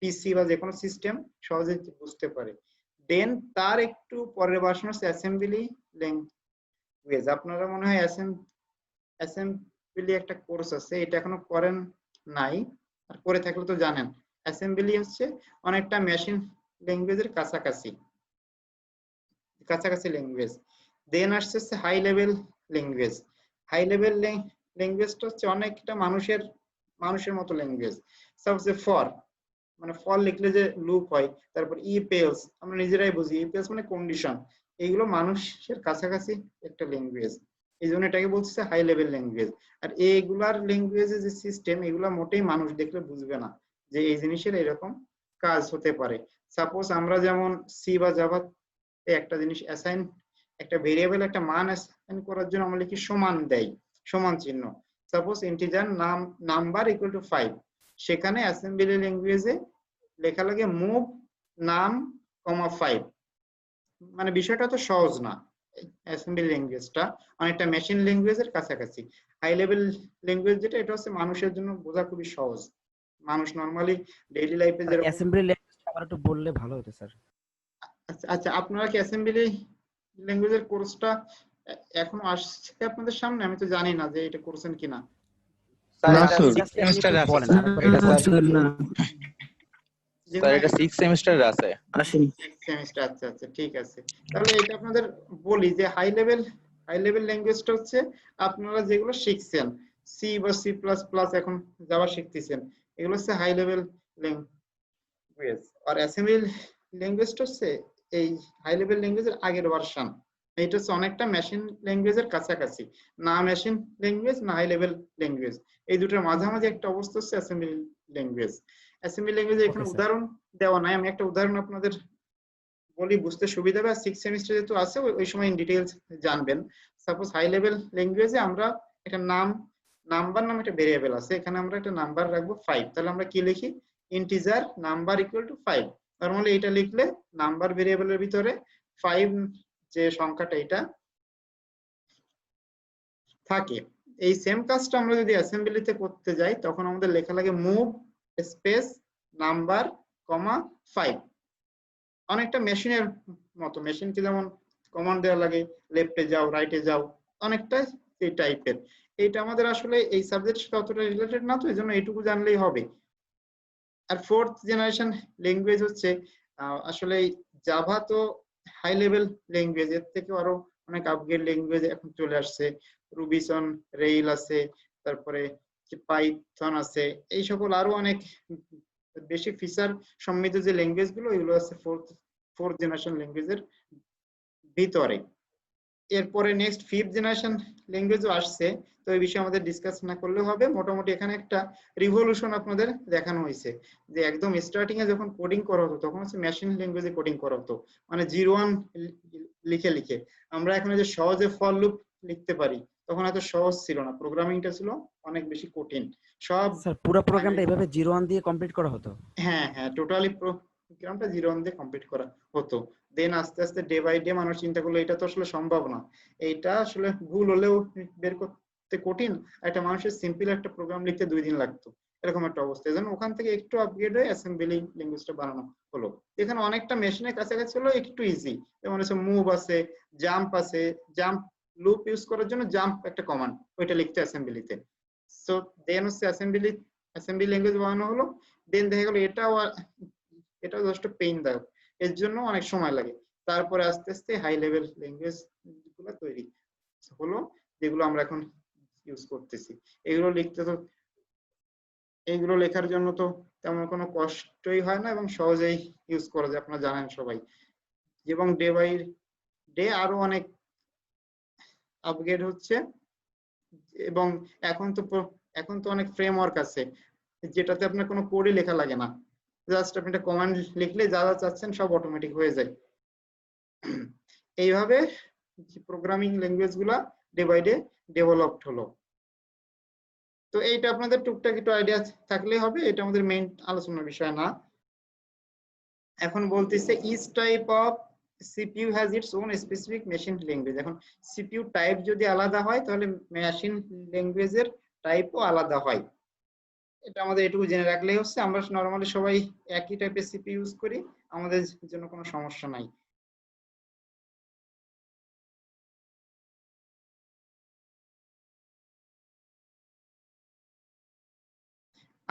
পিসি বা যে কোনো সিস্টেম সহজে বুঝতে পারে। দেন তার একটু পরের ভার্সন হচ্ছে অ্যাসেম্বলি ল্যাঙ্গুয়েজ। আপনারা মনে হয় অ্যাসেম্বলি একটা কোর্স আছে, এটা এখনো করেন নাই, আর করে থাকলে তো জানেন। অ্যাসেম্বলি হচ্ছে অনেকটা মেশিন ল্যাঙ্গুয়েজের কাছাকাছি ল্যাঙ্গুয়েজ। দেন আসছে high level language. High level ল্যাঙ্গুয়েজটা হচ্ছে অনেকটা মানুষের মতো ল্যাঙ্গুয়েজ। সাপোজ ফর, মানে ফর লিখলে যে লুপ হয়, তারপর ইপেলস আমরা নিজেরাই বুঝি, ইপেলস মানে কন্ডিশন, এইগুলো মানুষের কাছাকাছি একটা ল্যাঙ্গুয়েজ, এই জন্য এটাকে বলছে হাই লেভেল ল্যাঙ্গুয়েজ। আর এইগুলার ল্যাঙ্গুয়েজের যে সিস্টেম এগুলা মোটেই মানুষ দেখলে বুঝবে না যে এই জিনিসের এরকম কাজ হতে পারে। সাপোজ আমরা যেমন সি বা জাভা একটা জিনিস অ্যাসাইন, একটা ভেরিয়েবল একটা মান অ্যাসাইন করার জন্য আমরা লিখি সমান দেই, সমান চিহ্ন। Suppose integer number equal to 5, সেখানে অ্যাসেম্বলি ল্যাঙ্গুয়েজে লেখা লাগে মুভ নাম, 5, মানে বিষয়টা তো সহজ না। অ্যাসেম্বলি ল্যাঙ্গুয়েজটা অনেকটা মেশিন ল্যাঙ্গুয়েজের কাছাকাছি। হাই লেভেল ল্যাঙ্গুয়েজ যেটা, এটা হচ্ছে মানুষের জন্য বোঝা খুবই সহজ। মানুষ নরমালি ডেইলি লাইফে যেরকম। অ্যাসেম্বলি ল্যাঙ্গুয়েজটা আবার একটু বললে ভালো হতো স্যার। আচ্ছা আচ্ছা, আপনারা কি অ্যাসেম্বলি ল্যাঙ্গুয়েজের কোর্সটা এখনো আসছে আপনাদের সামনে? আমি তো জানি না যে এটা করছেন কিনা। স্যার না এটা স্যার 6 সেমিস্টারে আছে বলেন, স্যার। আরেকবার এটা বলেন। স্যার যেগুলো এটা 6 সেমিস্টারে আছে। আসেনি। সেমিস্টার, আচ্ছা আচ্ছা ঠিক আছে। তাহলে এটা আপনাদের বলি যে হাই লেভেল ল্যাঙ্গুয়েজটা হচ্ছে আপনারা যেগুলো শিখছেন, সি বা সি প্লাস প্লাস, এখন জাভা শিখতেছেন, এগুলো হচ্ছে হাই লেভেল ল্যাঙ্গুয়েজ। আর অ্যাসেম্বলি ল্যাঙ্গুয়েজটা হচ্ছে এই হাই লেভেল ল্যাঙ্গুয়েজের আগের ভার্সন। এটা হচ্ছে অনেকটা মেশিন ল্যাঙ্গুয়েজের কাছাকাছি, না মেশিন ল্যাঙ্গুয়েজ না হাই লেভেল ল্যাঙ্গুয়েজ, এই দুটোর মাঝামাঝি একটা অবস্থা হচ্ছে অ্যাসেম্বলি ল্যাঙ্গুয়েজ। অ্যাসেম্বলি ল্যাঙ্গুয়েজে এখানে Okay, sir. উদাহরণ দেওয়া নাই, আমি একটা উদাহরণ আপনাদের বলি বুঝতে সুবিধা হবে। 6 সেমিস্টার যেহেতু আছে ওই সময় ইন ডিটেইলস জানবেন। সাপোজ হাই লেভেল ল্যাঙ্গুয়েজে আমরা একটা নাম্বার নামে একটা ভেরিয়েবল আছে, এখানে আমরা একটা নাম্বার রাখবো 5। তাহলে আমরা কি লিখি? Integer number equal to 5। Normally এটা লিখলে নাম্বার ভেরিয়েবলের ভিতরে 5 যে সংখ্যাটা এটা থাকে। এই সেম কাজটা আমরা যদি অ্যাসেম্বলিতে করতে যাই তখন আমাদের লেখা লাগে মুভ স্পেস নাম্বার কমা 5। অনেকটা মেশিনের মতো, মেশিনকে যেমন কমান্ড দেওয়া লাগে লেফটে যাও রাইটে যাও, অনেকটা এই টাইপের। এইটা আমাদের আসলে এই সাবজেক্টের সাথে অতটা রিলেটেড না, তো এই জন্য এইটুকু জানলেই হবে। আর 4th জেনারেশন ল্যাঙ্গুয়েজ হচ্ছে আসলে জাভা তো হাই লেভেল ল্যাঙ্গুয়েজ, এর থেকে আরো অনেক আপগ্রেড ল্যাঙ্গুয়েজ এখন চলে আসছে। রুবিসন, রেইল আছে, তারপরে পাইথন আছে, এই সকল আরো অনেক বেশি ফিচার সমৃদ্ধ যে ল্যাঙ্গুয়েজ গুলো, এগুলো আছে ফোর্থ জেনারেশন ল্যাঙ্গুয়েজের ভিতরে। এরপরে নেক্সট 5th জেনারেশন ল্যাঙ্গুয়েজও আসছে, তো এই বিষয়ে আমাদের ডিসকাস না করলেও হবে। মোটামুটি এখানে একটা রিভলিউশন আপনাদের দেখানো হয়েছে যে একদম স্টার্টিং এ যখন কোডিং করা হতো তখন হচ্ছে মেশিন ল্যাঙ্গুয়েজে কোডিং করা হতো, মানে 01 লিখে লিখে। আমরা এখন যে সহজে ফর লুপ লিখতে পারি, তখন এত সহজ ছিল না, প্রোগ্রামিংটা ছিল অনেক বেশি কঠিন। সব স্যার পুরো প্রোগ্রামটা এভাবে 01 দিয়ে কমপ্লিট করা হতো? হ্যাঁ হ্যাঁ, টোটালি প্রোগ্রামটা 01 দিয়ে কমপ্লিট করা হতো। দেন আস্তে আস্তে ডে বাই ডে মানুষ চিন্তা করলো এটা তো আসলে সম্ভব না, এইটা আসলে ভুল হলেও বের করতে কঠিন, একটা মানুষের সিম্পল একটা প্রোগ্রাম লিখতে 2 দিন লাগতো, এরকম একটা অবস্থা। এই জন্য ওখান থেকে একটু আপগ্রেড হয়ে অ্যাসেম্বলি ল্যাঙ্গুয়েজটা বানানো হলো। এখানে অনেকটা মেশিনের কাছাকাছি হলো, একটু ইজি। যেমন হচ্ছে মুভ আছে, জাম্প আছে, জাম্প লুপ ইউজ করার জন্য জাম্প একটা কমান্ড, ওইটা লিখতে অ্যাসেম্বলিতে। সো দেন হচ্ছে অ্যাসেম্বলি ল্যাঙ্গুয়েজ বানানো হলো। দেন দেখা গেল এটাও যথেষ্ট পেইনদায়ক, এর জন্য অনেক সময় লাগে। তারপরে আস্তে আস্তে হাই লেভেল ল্যাঙ্গুয়েজ গুলো তৈরি হলো, যেগুলো আমরা এখন ইউজ করতেছি। এইগুলো লেখার জন্য তো তেমন কোনো কষ্টই হয় না এবং সহজেই ইউজ করা যায়, আপনারা জানেন সবাই। এবং ডে বাই ডে আরো অনেক আপগ্রেড হচ্ছে। এবং এখন তো অনেক ফ্রেমওয়ার্ক আছে যেটাতে আপনার কোনো কোডই লেখা লাগে না, জাস্ট আপনি একটা কমান্ড লিখলে যা যা চাচ্ছেন সব অটোমেটিক হয়ে যায়। এইভাবে প্রোগ্রামিং ল্যাঙ্গুয়েজ গুলা ডে বাই ডে ডেভেলপড হলো। তো এইটা আপনাদের টুকটাক একটু আইডিয়া থাকলেই হবে, এটা আমাদের মেইন আলোচনার বিষয় না। এখন বলতেছে each type of CPU has its own specific machine language. এখন সিপিইউ টাইপ যদি আলাদা হয় তাহলে মেশিন ল্যাঙ্গুয়েজের টাইপও আলাদা হয়। এটা আমাদের এটুকু জেনে রাখলেই হচ্ছে। আমরা নরমালি সবাই একই টাইপের সিপিইউ ইউজ করি, আমাদের জন্য কোনো সমস্যা নাই।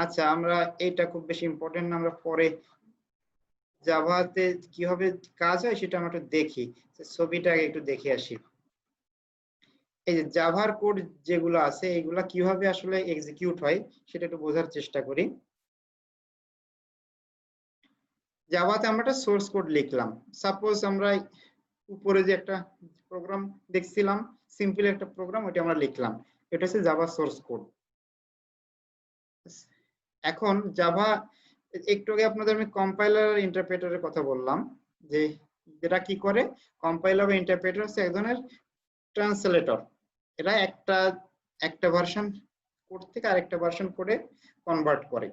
আচ্ছা, আমরা এটা খুব বেশি ইম্পর্টেন্ট না, আমরা পরে জাভাতে কিভাবে কাজ হয় সেটা আমরা একটু দেখি। ছবিটা আগে একটু দেখে আসি। এই যে জাভার কোড যেগুলো আছে এগুলা কিভাবে আসলে এক্সিকিউট হয় সেটা একটু বোঝার চেষ্টা করি। জাভাতে আমরা একটা সোর্স কোড লিখলাম। সাপোজ আমরা উপরে যে একটা প্রোগ্রাম দেখছিলাম, সিম্পল একটা প্রোগ্রাম, ওইটা আমরা লিখলাম, এটা হচ্ছে জাভা সোর্স কোড। এখন জাভা, একটু আগে আপনাদের আমি কম্পাইলার আর ইন্টারপ্রেটারের কথা বললাম, যে যেটা কি করে, কম্পাইলার বা ইন্টারপ্রেটার হচ্ছে এক ধরনের ট্রান্সলেটর। এরা একটা ভার্সন কোড থেকে আরেকটা ভার্সন কোডে কনভার্ট করে।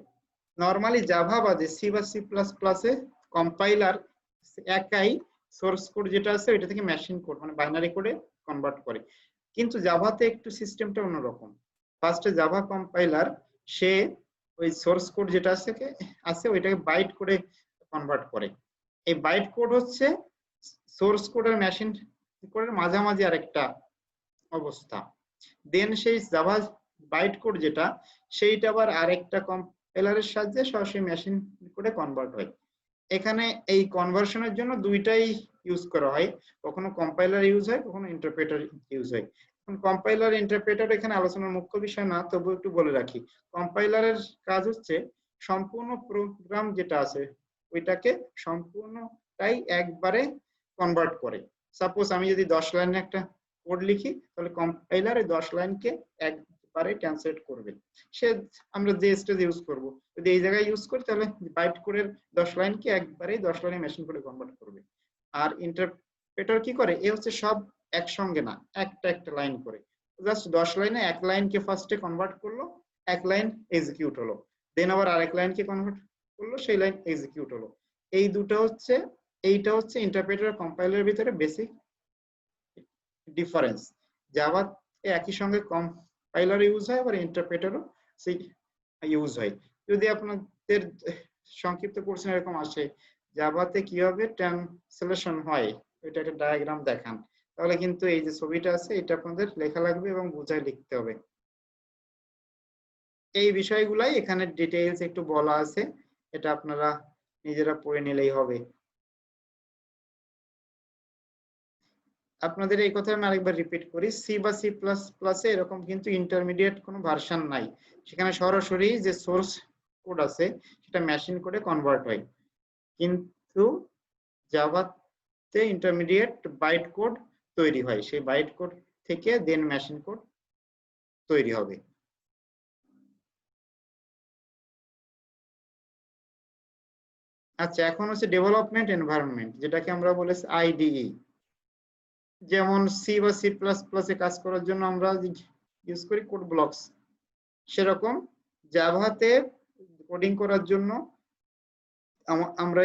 নরমালি জাভা বা সি বা সি প্লাস প্লাসে কম্পাইলার একাই সোর্স কোড যেটা আছে ওইটা থেকে মেশিন কোড মানে বাইনারি কোডে কনভার্ট করে। কিন্তু জাভাতে একটু সিস্টেমটা অন্যরকম। ফার্স্টে জাভা কম্পাইলার সে ওই সোর্স কোড যেটা আছে ওইটাকে বাইট কোডে কনভার্ট করে। এই বাইট কোড হচ্ছে সোর্স কোড আর মেশিন কোডের মাঝামাঝি আরেকটা অবস্থা। দেন সেই জাভা বাইট কোড যেটা সেইটা আবার আরেকটা কম্পাইলারের সাহায্যে সরাসরি মেশিন কোডে কনভার্ট হয়। এখানে এই কনভার্সনের জন্য দুইটাই ইউজ করা হয়, কখনো কম্পাইলার ইউজ হয়, কখনো ইন্টারপ্রেটার ইউজ হয়। এখন কম্পাইলার ইন্টারপ্রেটার এখানে আলোচনার মুখ্য বিষয় না, তবু একটু বলে রাখি। কম্পাইলারের কাজ হচ্ছে সম্পূর্ণ প্রোগ্রাম যেটা আছে ওইটাকে সম্পূর্ণটাই একবারে কনভার্ট করে। সাপোজ আমি যদি 10 লাইনের একটা কোড লিখি তাহলে কম্পাইলার এই 10 লাইনকে একবারে ট্রান্সলেট করবে। সে আমরা যে স্টেজ ইউজ করব, যদি এই জায়গায় ইউজ করি তাহলে বাইট কোডের 10 লাইনকে একবারে 10 লাইনে মেশিন কোডে কনভার্ট করবে। আর ইন্টারপ্রেটার কি করে, এ হচ্ছে সব একসঙ্গে না, একটা একটা লাইন করে। জাস্ট 10 লাইনে এক লাইনকে ফার্স্টে কনভার্ট করলো, এক লাইন এক্সিকিউট হলো, দেন আবার আরেক লাইনকে কনভার্ট করলো, সেই লাইন এক্সিকিউট হলো। এই দুটো হচ্ছে, এইটা হচ্ছে ইন্টারপ্রেটার কম্পাইলারের ভিতরে বেসিক ডিফারেন্স। জাভা একই সঙ্গে কম্পাইলার ইউজ হয়, আবার ইন্টারপ্রেটারও সেই ইউজ হয়। যদি আপনাদের সংক্ষিপ্ত কোর্স এরকম আসে জাভাতে কিভাবে ট্রান্সলেশন হয় এটা একটা ডায়াগ্রাম দেখান, তাহলে কিন্তু এই যে ছবিটা আছে এটা আপনাদের লেখা লাগবে এবং বুঝায় লিখতে হবে। এই বিষয়গুলাই এখানে ডিটেইলস একটু বলা আছে, এটা আপনারা নিজেরা পড়ে নিলেই হবে। আপনাদের এই কথা আমি আরেকবার রিপিট করি, সি বা সি প্লাস প্লাসে এরকম কিন্তু ইন্টারমিডিয়েট কোনো ভার্সন নাই, সেখানে সরাসরি যে সোর্স কোড আছে সেটা মেশিন কোডে কনভার্ট হয়। কিন্তু জাভাতে ইন্টারমিডিয়েট বাইট কোড তৈরি হয়, সেই বাইট কোড থেকে দেন মেশিন কোড তৈরি হবে। আচ্ছা, এখন হচ্ছে ডেভেলপমেন্ট এনভায়রনমেন্ট, যেটাকে আমরা বলেছি আইডিই। যেমন সি বা সি প্লাস প্লাসে কাজ করার জন্য আমরা ইউজ করি কোড ব্লকস, সেরকম জাভাতে কোডিং করার জন্য আমরা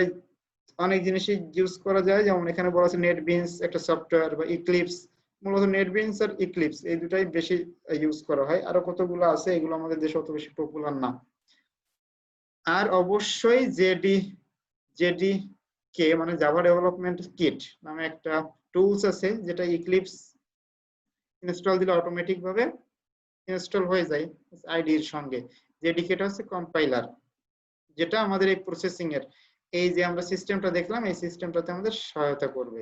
অনেক জিনিসই ইউজ করা যায়। যেমন এখানে বলা আছে নেটবিনস একটা সফটওয়্যার, বা ইক্লিপস। মূলত নেটবিনস আর ইক্লিপস এই দুটাই বেশি ইউজ করা হয়, আরো কতগুলো আছে এগুলো আমাদের দেশে অত বেশি পপুলার না। আর অবশ্যই জেডি কে মানে জাভা ডেভেলপমেন্ট কিট নামে একটা টুলস আছে, যেটা ইক্লিপস ইনস্টল দিলে অটোমেটিক ভাবে ইনস্টল হয়ে যায় আইডির সঙ্গে। জেডিকেটা হচ্ছে কম্পাইলার, যেটা আমাদের এই প্রসেসিং এর এই যে আমরা সিস্টেমটা দেখলাম এই সিস্টেমটাতে আমাদের সহায়তা করবে।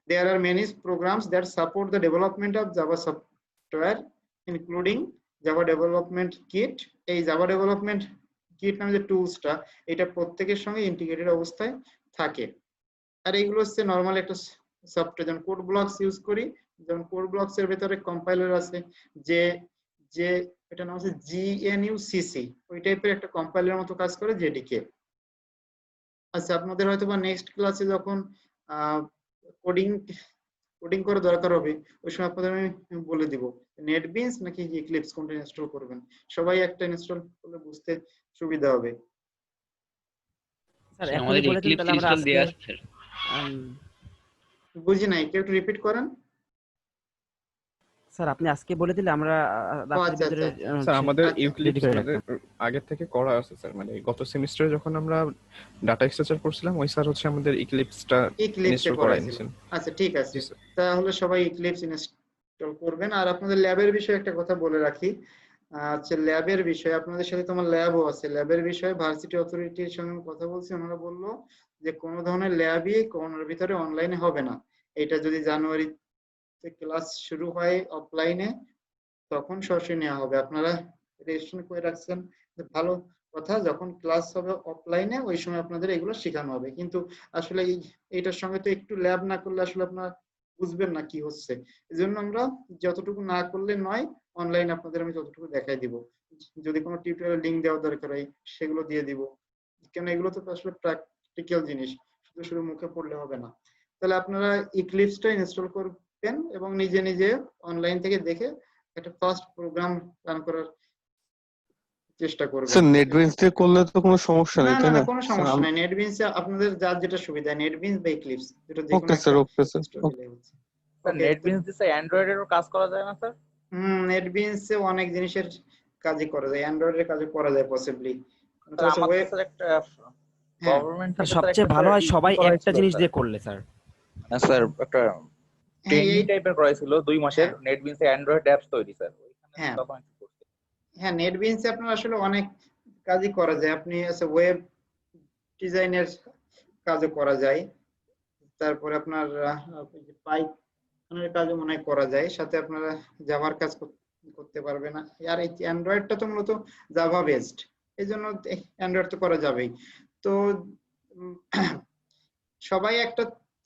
There are many programs that support the development of Java software, including Java Development Kit. এই Java Development Kit নামে যে টুলসটা, এটা প্রত্যেকের সঙ্গে ইন্টিগ্রেটেড অবস্থায় থাকে। আর এইগুলো হচ্ছে নরমাল একটা সফটওয়্যার, যেমন কোড ব্লকস ইউজ করি, যেমন কোড ব্লকস এর ভেতরে কম্পাইলার আছে, যে এটা নাম হচ্ছে GNUCC, ওই টাইপের একটা কম্পাইলারের মতো কাজ করে জেডিকে। আচ্ছা, আপনাদের হয়তো বা নেক্সট ক্লাসে যখন কোডিং করা দরকার হবে ওই সময় আপনাদের আমি বলে দিব নেটবিনস নাকি ইক্লিপস কোনটা ইনস্টল করবেন, সবাই একটা ইনস্টল করলে বুঝতে সুবিধা হবে। স্যার স্যার, এখনই আমাদের বলে দিন এক্লিপস তাহলে আমরা ইনস্টল আজকে দেয়া আছে স্যার। বুঝি নাই, কেউ একটু রিপিট করেন। স্যার আপনি আজকে বলে দিলে আমরা রাত্রির আচ্ছা, ভিতরে আচ্ছা। স্যার আমাদের আচ্ছা, ইউক্লিপস ready করে আমাদের আগে থেকে করা আছে স্যার, মানে গত সেমিস্টারে যখন আমরা ডাটা স্ট্রাকচার করছিলাম ওই স্যার হচ্ছে আমাদের ইক্লিপসটা ইক্লিপসে ইনস্টল করা করাই ছিল। দিয়েছেন। আচ্ছা, ঠিক আছে, জি স্যার। তাহলে সবাই ইক্লিপস ইনস্টল করবেন। আর আপনাদের ল্যাবের বিষয়ে একটা কথা বলে রাখি। আচ্ছা, ল্যাবের বিষয়ে আপনাদের সাথে তোমার ল্যাবও আছে, ল্যাবের বিষয়ে ভার্সিটি অথরিটির সঙ্গে কথা বলছি, ওনারা বললো যে কোনো ধরনের ল্যাবই করোনার ভিতরে অনলাইনে হবে না। এটা যদি জানুয়ারিতে ক্লাস শুরু হয় অফলাইনে তখন সরাসরি নেওয়া হবে। আপনারা রেজিস্ট্রেশন করে রাখছেন, ভালো কথা, যখন ক্লাস হবে অফলাইনে ওই সময় আপনাদের এগুলো শেখানো হবে। কিন্তু আসলে এইটার সঙ্গে তো একটু ল্যাব না করলে আসলে আপনারা বুঝবেন না কি হচ্ছে। এই জন্য আমরা যতটুকু না করলে নয়, অনলাইন আপনাদের আমি যতটুকু দেখাই দিব। যদি কোনো টিউটোরিয়াল লিঙ্ক দেওয়া দরকার হয় সেগুলো দিয়ে দিব, কেন এগুলো তো আসলে প্র্যাকটিক্যাল জিনিস, শুধু শুধু মুখে পড়লে হবে না। তাহলে আপনারা ইক্লিপসটা ইনস্টল করবেন এবং নিজে নিজে অনলাইন থেকে দেখে একটা ফার্স্ট প্রোগ্রাম রান করার চেষ্টা করবেন। স্যার নেটবিনস দিয়ে করলে তো কোনো সমস্যা নেই না তাই না না? কোনো সমস্যা নাই, নেটবিনসে আপনাদের যার যেটা সুবিধা, নেটবিনস বা এক্লিপস দুটো যে কোনো ওকে স্যার, একটা ওকে স্যার। ইনস্টল দিলেই হচ্ছে। স্যার ওকে, নেটবিনস দিছে অ্যান্ড্রয়েড এরও কাজ করা যায় না স্যার? নেটবিনসে অনেক জিনিসের কাজই করা যায়, অ্যান্ড্রয়েডের কাজও করা যায় পসিবলি। স্যার আমাদের স্যার একটা হ্যাঁ গভর্নমেন্ট স্যার থেকে স্যার সবচেয়ে একটা ভালো হয় ই সবাই করা একটা হয়েছিল জিনিস স্যার। দিয়ে করলে স্যার। না স্যার একটা ট্রেনিং এই- টাইপের করাইছিল 2 মাসের হ্যাঁ। নেটবিনসে অ্যান্ড্রয়েড অ্যাপস তৈরি স্যার, ওইখানে হ্যাঁ। তখন একটু করছি। হ্যাঁ, নেটবিনসে আপনার আসলে অনেক কাজই করা যায়, আপনি ওয়েব ডিজাইনের কাজও করা যায়, তারপরে আপনার পাইথনের কাজও মনে হয় করা যায়, সাথে আপনারা জাভার কাজ করতে পারবেন। আর এই অ্যান্ড্রয়েডটা তো মূলত জাভা বেসড, এই জন্য অ্যান্ড্রয়েড তো করা যাবেই। তো সবাই একটা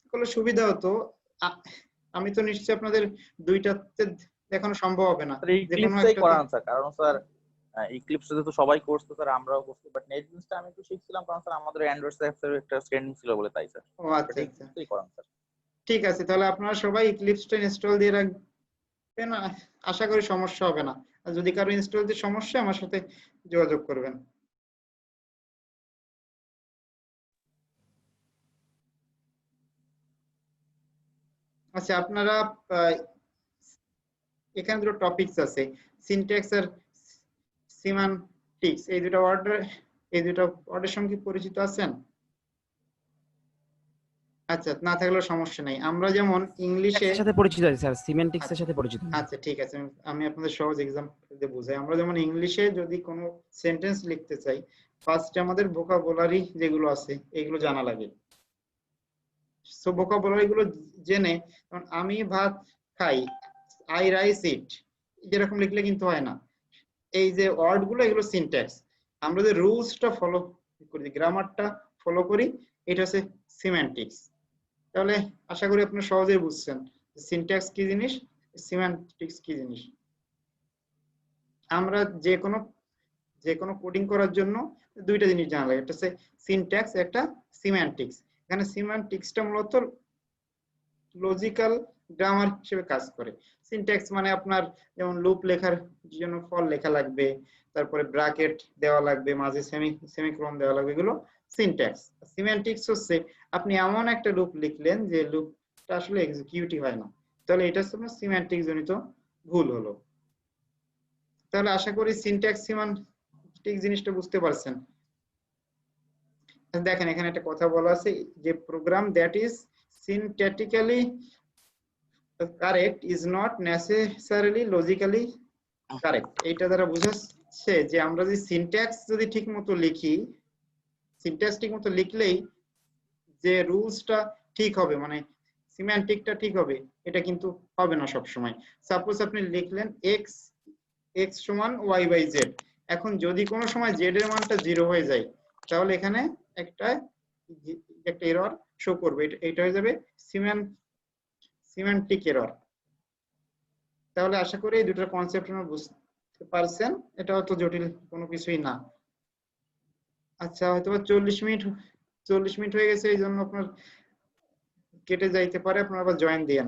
করলে সুবিধা হতো। আমি তো নিশ্চয়ই আপনাদের দুইটাতে দেখানো সম্ভব হবে না, স্যার যে কোনো ইক্লিপসেই একটা করান স্যার, কারণ স্যার ইক্লিপসে তো সবাই করছে স্যার, আমরাও করছি, বাট নেটবিনসটা আমি একটু শিখছিলাম কারণ স্যার আমাদের অ্যান্ড্রয়েড অ্যাপসের একটা ট্রেনিং ছিল বলে, তাই স্যার। ও আচ্ছা আচ্ছা, ইক্লিপসেই করান স্যার। ঠিক আছে, তাহলে আপনারা সবাই ইক্লিপসটা ইনস্টল দিয়ে রাখবেন, আশা করি সমস্যা হবে না। আর যদি কারো ইনস্টল দিয়ে সমস্যা, আমার সাথে যোগাযোগ করবেন। আচ্ছা, আপনারা এখানে দুটো টপিকস আছে, সিনট্যাক্স আর সিমান্টিক্স, এই দুটো ওয়ার্ডের সঙ্গে পরিচিত আছেন? আচ্ছা, না থাকলেও সমস্যা নেই। আমরা যেমন ইংলিশে এর সাথে পরিচিত আছি স্যার, সিমেন্টিক্স এর সাথে পরিচিত না। আচ্ছা ঠিক আছে, আমি আপনাদের সহজ এক্সাম্পল দিয়ে বোঝাই। আমরা যেমন ইংলিশে যদি কোনো সেন্টেন্স লিখতে চাই, ফার্স্টে আমাদের ভোকাবুলারি যেগুলো আছে এগুলো জানা লাগে। সো ভোকাবুলারি গুলো জেনে, যেমন আমি ভাত খাই, আই রাইস ইট, যেরকম লিখলে কিন্তু হয় না। এই যে ওয়ার্ড গুলো, এগুলো সিনট্যাক্স। আমরা যে রুলসটা ফলো করি, গ্রামারটা ফলো করি, এটা হচ্ছে সিম্যান্টিক্স। তাহলে আশা করি আপনি সহজেই বুঝছেন সিনট্যাক্স কি জিনিস, সিম্যান্টিক্স কি জিনিস। আমরা যে কোনো কোডিং করার জন্য দুইটা জিনিস জানা লাগে, একটা হচ্ছে সিনট্যাক্স, একটা সিম্যান্টিক্স। এখানে সিম্যান্টিক্সটা মূলত লজিক্যাল গ্রামার হিসেবে কাজ করে। সিনট্যাক্স মানে আপনার যেমন লুপ লেখার জন্য ফর লেখা লাগবে, তারপরে ব্র্যাকেট দেওয়া লাগবে, মাঝে সেমিকোলন দেওয়া লাগবে, এগুলো সিনট্যাক্স। সিম্যান্টিক্স হচ্ছে আপনি এমন একটা লুপ লিখলেন যে লুপটা আসলে এক্সিকিউটই হয় না, তাহলে এটা হচ্ছে আপনার সিম্যান্টিক্স জনিত ভুল হলো। তাহলে আশা করি সিনট্যাক্স সিম্যান্টিক্স জিনিসটা বুঝতে পারছেন। দেখেন এখানে একটা কথা বলা আছে যে program that is syntactically correct is not necessarily logically correct। এইটা দ্বারা বোঝাচ্ছে যে আমরা যদি সিনট্যাক্স যদি ঠিকমতো লিখি, সিনট্যাক্স ঠিকমতো লিখলেই যে রুলসটা ঠিক হবে, মানে সিম্যান্টিকটা ঠিক হবে, এটা কিন্তু হবে না সব সময়। সাপোজ আপনি লিখলেন x সমান y বাই z, এখন যদি কোনো সময় z এর মানটা 0 হয়ে যায়, তাহলে এখানে একটা এরর শো করবে, এটা হয়ে যাবে সিম্যান্টিক এরর। তাহলে আশা করি এই দুটোর কনসেপ্ট আপনারা বুঝতে পারছেন, এটা অত জটিল কোনো কিছুই না। আচ্ছা, হয়তো 40 মিনিট হয়ে গেছে, এই জন্য আপনার কেটে যাইতে পারে, আপনারা আবার জয়েন দিয়েন।